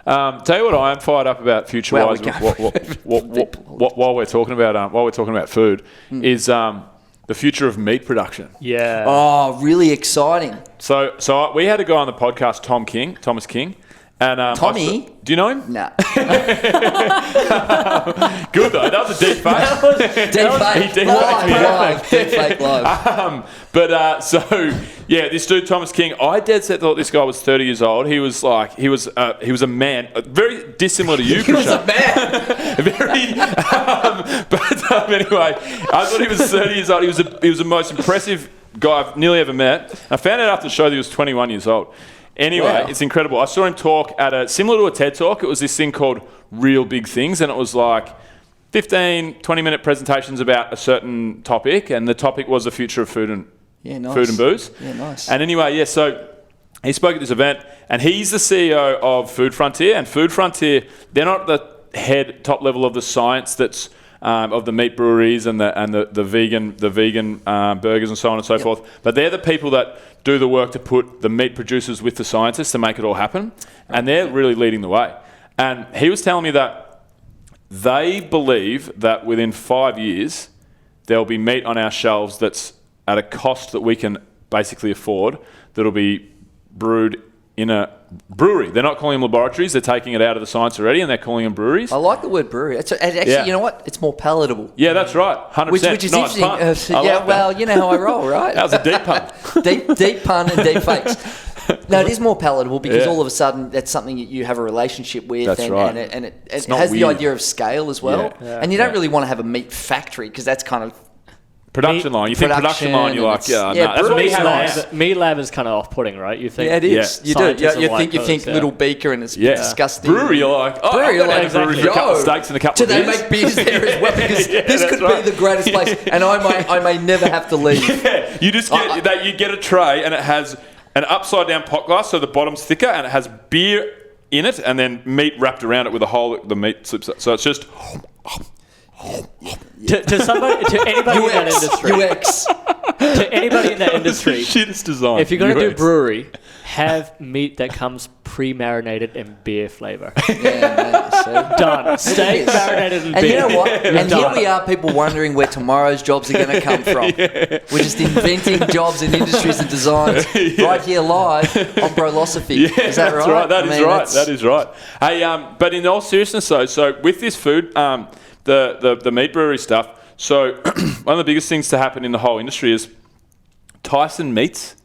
Tell you what, I am fired up about future-wise. While we're talking about food, is the future of meat production. Yeah. Oh, really exciting. So we had a guy on the podcast, Thomas King. And, Tommy? Do you know him? No. Good though. That was a deep fake. Deep fake live. This dude Thomas King, I dead set thought this guy was 30 years old. He was a man, very dissimilar to you. He was a man. Anyway, I thought he was 30 years old. He was the most impressive guy I've nearly ever met. I found out after the show that he was 21 years old. Anyway, wow. It's incredible. I saw him talk at similar to a TED Talk. It was this thing called Real Big Things, and it was like 15, 20-minute presentations about a certain topic, and the topic was the future of food and booze. Yeah, nice. And anyway, so he spoke at this event, and he's the CEO of Food Frontier, and Food Frontier, they're not the top level of the science that's of the meat breweries and the vegan burgers and so on and so forth. But they're the people that do the work to put the meat producers with the scientists to make it all happen. And they're really leading the way. And he was telling me that they believe that within 5 years, there'll be meat on our shelves that's at a cost that we can basically afford, that'll be brewed in a brewery. They're not calling them laboratories. They're taking it out of the science already, and they're calling them breweries. I like the word brewery. You know what? It's more palatable. Yeah, that's right. 100%. Which is nice interesting. pun. You know how I roll, right? That was a deep pun. deep pun and deep fakes. No, it is more palatable because all of a sudden that's something that you have a relationship with. That's right. And it has weird. The idea of scale as well. Yeah. And you don't really want to have a meat factory because that's kind of... Production line. You think production line, you're like, that's what we have. Meat lab is kind of off-putting, right? You think? Yeah, it is. You do. You think little beaker and it's disgusting. Brewery, you're like, brewery for a couple of steaks and a couple of beers. Do they make beers there as well? Because this could be the greatest place, and I may never have to leave. Yeah, you just get you get a tray and it has an upside down pot glass, so the bottom's thicker, and it has beer in it, and then meat wrapped around it with a hole that the meat slips up. So it's just. To anybody in that industry. To anybody in that industry. Shittest design. If you're going to do brewery, have meat that comes pre-marinated in beer flavour. Done. Steak marinated in beer. And you know what? And here we are, people wondering where tomorrow's jobs are going to come from. We're just inventing jobs in industries and designs right here live on Brolosophy. Is that right? That is right. Hey, but in all seriousness though, so with this food, the meat brewery stuff, so one of the biggest things to happen in the whole industry is Tyson Meats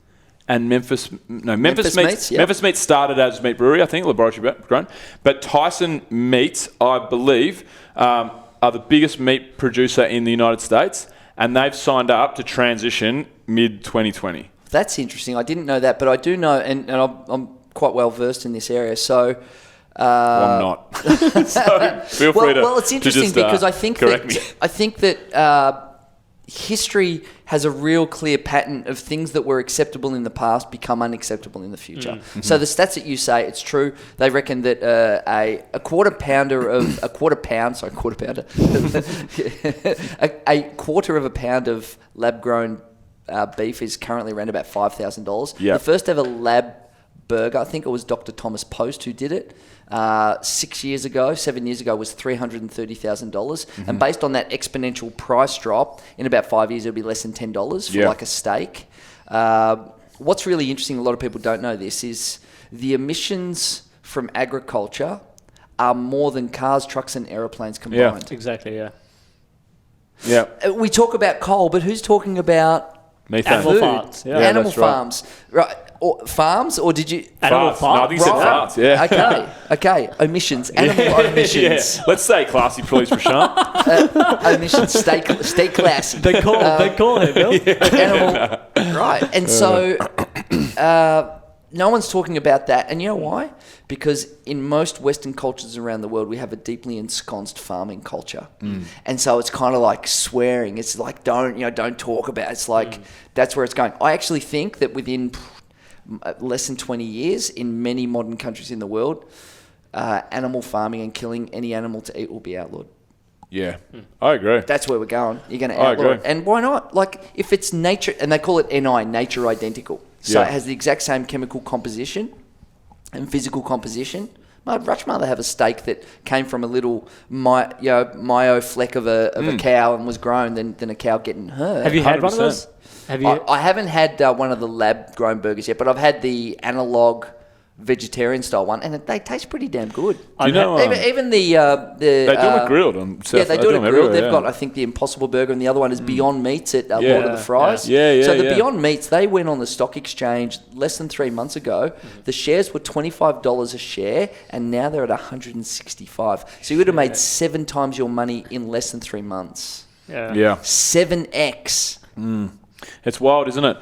and Memphis Meats. Yep. Memphis Meats started as meat brewery, I think, laboratory grown. But Tyson Meats, I believe, are the biggest meat producer in the United States, and they've signed up to transition mid-2020. That's interesting. I didn't know that, but I do know, and I'm quite well versed in this area, so... I'm not. So feel free to Well, it's interesting because I think that history has a real clear pattern of things that were acceptable in the past become unacceptable in the future. Mm-hmm. So the stats that you say, it's true. They reckon that a quarter pounder of a quarter of a pound of lab grown beef is currently around about $5,000. Yep. The first ever lab burger, I think it was Dr. Thomas Post who did it. 7 years ago, was $330,000. Mm-hmm. And based on that exponential price drop, in about 5 years, it'll be less than $10 for like a steak. What's really interesting, a lot of people don't know this, is the emissions from agriculture are more than cars, trucks, and aeroplanes combined. Yeah, exactly, yeah. Yeah. We talk about coal, but who's talking about animal farms? Yeah. Animal farms. Right. Or farms, or did you... Animal farms. No, I think you said farms, yeah. Okay. Omissions. Animal omissions. Yeah. Let's say classy, please, Prashant. Omissions. Stay classy. They call him, Bill. Animal... Right. And so... no one's talking about that. And you know why? Because in most Western cultures around the world, we have a deeply ensconced farming culture. Mm. And so it's kind of like swearing. It's like, don't talk about it. It's like, that's where it's going. I actually think that within... less than 20 years in many modern countries in the world, animal farming and killing any animal to eat will be outlawed. Yeah, I agree. That's where we're going. You're going to outlaw it. And why not? Like, if it's nature, and they call it NI, nature identical. So it has the exact same chemical composition and physical composition, I'd much rather have a steak that came from a little myo fleck of a cow and was grown than a cow getting hurt. Have you had one of 100%. those? Have you? I haven't had one of the lab-grown burgers yet, but I've had the analog vegetarian style one, and they taste pretty damn good. Do you know, even the they do them at grilled on South. they do it at grilled. Everywhere, They've got, I think, the Impossible Burger, and the other one is Beyond Meats at Lord of the Fries. So the Beyond Meats, they went on the stock exchange less than 3 months ago. The shares were $25 a share, and now they're at $165. So you would have made 7 times your money in less than 3 months. Yeah. 7x. It's wild, isn't it?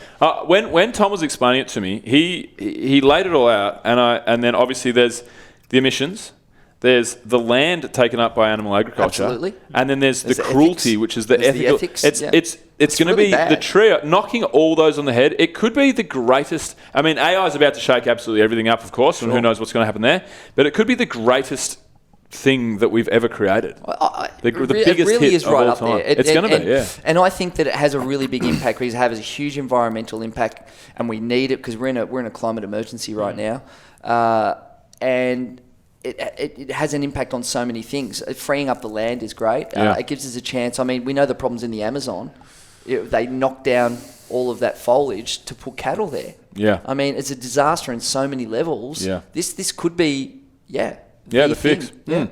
When Tom was explaining it to me, he laid it all out, and then obviously there's the emissions, there's the land taken up by animal agriculture, Absolutely. and then there's the cruelty, ethics. which is the There's the ethical. ethics, It's going to really be bad. the trio knocking all those on the head. It could be the greatest. I mean, AI is about to shake absolutely everything up, of course, and who knows what's going to happen there. But it could be the greatest thing that we've ever created. The biggest it really hit is of right all up time. there. It's going to be, yeah. And I think that it has a really big impact because it has a huge environmental impact, and we need it because we're in a climate emergency right now, and it has an impact on so many things. Freeing up the land is great. It gives us a chance. I mean, we know the problems in the Amazon. They knock down all of that foliage to put cattle there. Yeah. I mean, it's a disaster in so many levels. Yeah. This could be, the fix. Yeah.